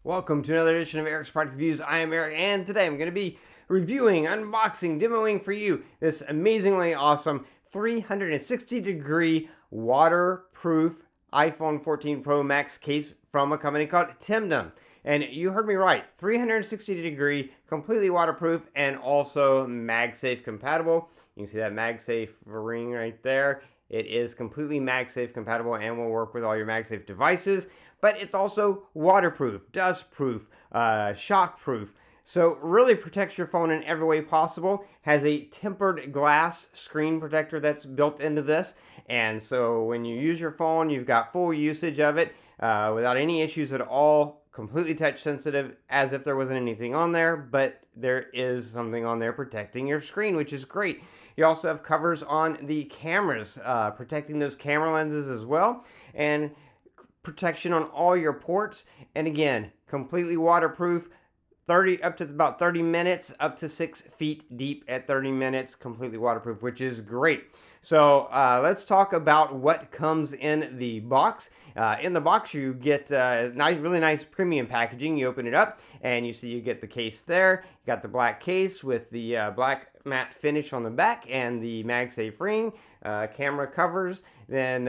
Welcome to another edition of Eric's Product Reviews. I am Eric, and today I'm going to be reviewing, unboxing, demoing for you this amazingly awesome 360-degree waterproof iPhone 14 Pro Max case from a company called Temdan. And you heard me right, 360-degree, completely waterproof, and also MagSafe compatible. You can see that MagSafe ring right there. It is completely MagSafe compatible and will work with all your MagSafe devices, but it's also waterproof, dustproof, shockproof. So really protects your phone in every way possible. Has a tempered glass screen protector that's built into this. And so when you use your phone, you've got full usage of it without any issues at all. Completely touch sensitive, as if there wasn't anything on there, but there is something on there protecting your screen, which is great. You also have covers on the cameras, protecting those camera lenses as well, and protection on all your ports. And again, completely waterproof, up to about 30 minutes, up to 6 feet deep at 30 minutes, completely waterproof, which is great. So let's talk about what comes in the box. In the box, you get really nice premium packaging. You open it up, and you see you get the case there. You got the black case with the black matte finish on the back and the MagSafe ring, camera covers. Then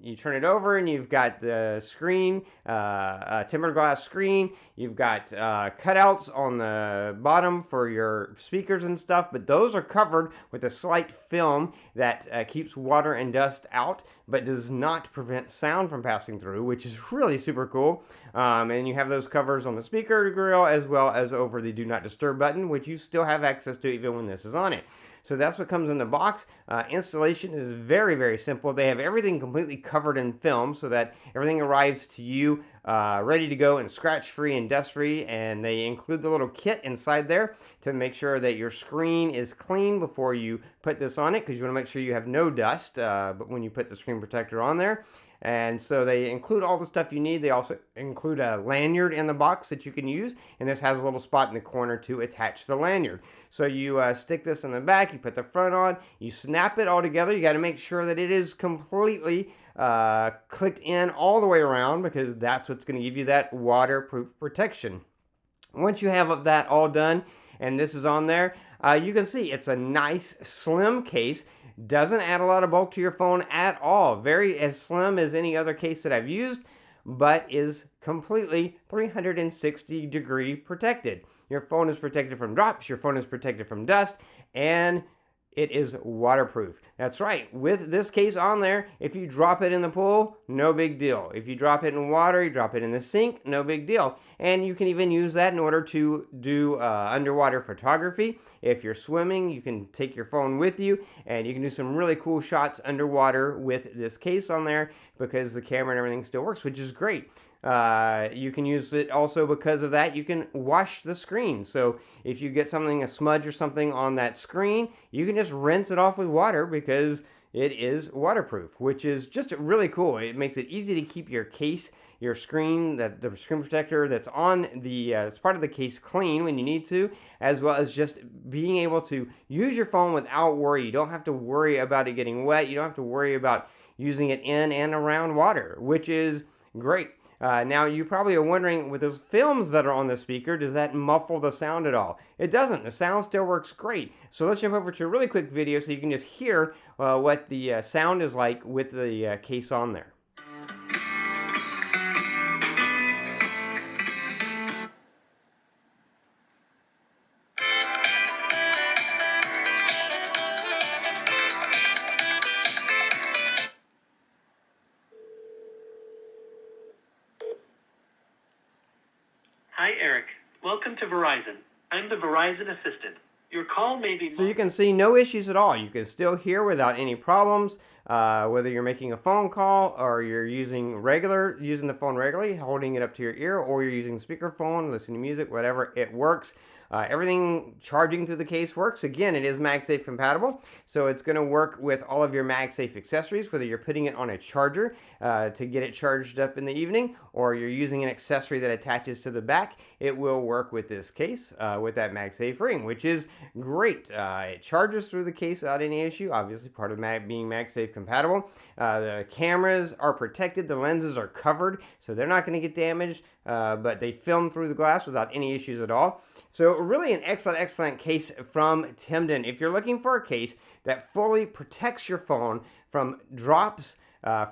you turn it over, and you've got the screen, tempered glass screen. You've got cutouts on the bottom for your speakers and stuff, but those are covered with a slight film that keeps water and dust out, but does not prevent sound from passing through, which is really super cool. And you have those covers on the speaker grill as well as over the Do Not Disturb button, which you still have access to even when this is on it. So that's what comes in the box. Installation is very, very simple. They have everything completely covered in film so that everything arrives to you ready to go and scratch-free and dust-free. And they include the little kit inside there to make sure that your screen is clean before you put this on it, because you want to make sure you have no dust but when you put the screen protector on there. And so they include all the stuff you need. They also include a lanyard in the box that you can use, and this has a little spot in the corner to attach the lanyard. So you stick this in the back, you put the front on, you snap it all together. You got to make sure that it is completely clicked in all the way around, because that's what's going to give you that waterproof protection. Once you have that all done, and this is on there, you can see it's a nice slim case. Doesn't add a lot of bulk to your phone at all. Very as slim as any other case that I've used, but is completely 360-degree protected. Your phone is protected from drops, your phone is protected from dust, and it is waterproof. That's right. With this case on there, if you drop it in the pool, no big deal. If you drop it in water, you drop it in the sink, no big deal. And you can even use that in order to do underwater photography. If you're swimming, you can take your phone with you, and you can do some really cool shots underwater with this case on there, because the camera and everything still works, which is great. You can use it also because of that. You can wash the screen. So if you get something, a smudge or something on that screen, you can just rinse it off with water because it is waterproof, which is just really cool. It makes it easy to keep your case, your screen, the screen protector that's on the it's part of the case clean when you need to, as well as just being able to use your phone without worry. You don't have to worry about it getting wet. You don't have to worry about using it in and around water, which is great. Now, you probably are wondering, with those films that are on the speaker, does that muffle the sound at all? It doesn't. The sound still works great. So let's jump over to a really quick video so you can just hear what the sound is like with the case on there. Hi, Eric. Welcome to Verizon. I'm the Verizon assistant. Your call may be... So you can see no issues at all. You can still hear without any problems, whether you're making a phone call or you're using the phone regularly, holding it up to your ear, or you're using speakerphone, listening to music, whatever, it works. Everything charging through the case works. Again, it is MagSafe compatible, so it's going to work with all of your MagSafe accessories, whether you're putting it on a charger to get it charged up in the evening, or you're using an accessory that attaches to the back. It will work with this case with that MagSafe ring, which is great. It charges through the case without any issue, obviously part of being MagSafe compatible. The cameras are protected, the lenses are covered, so they're not going to get damaged. but they film through the glass without any issues at all. So really an excellent case from Temdan. If you're looking for a case that fully protects your phone from drops,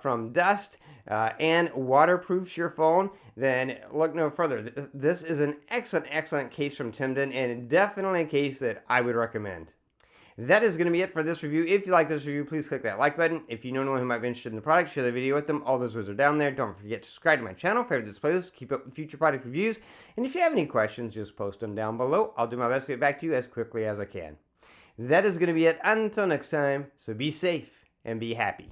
from dust, and waterproofs your phone, then look no further. This is an excellent case from Temdan, and definitely a case that I would recommend. That is going to be it for this review. If you like this review, please click that like button. If you know anyone who might be interested in the product, share the video with them. All those words are down there. Don't forget to subscribe to my channel, favorite this playlist, keep up with future product reviews. And if you have any questions, just post them down below. I'll do my best to get back to you as quickly as I can. That is going to be it until next time. So be safe and be happy.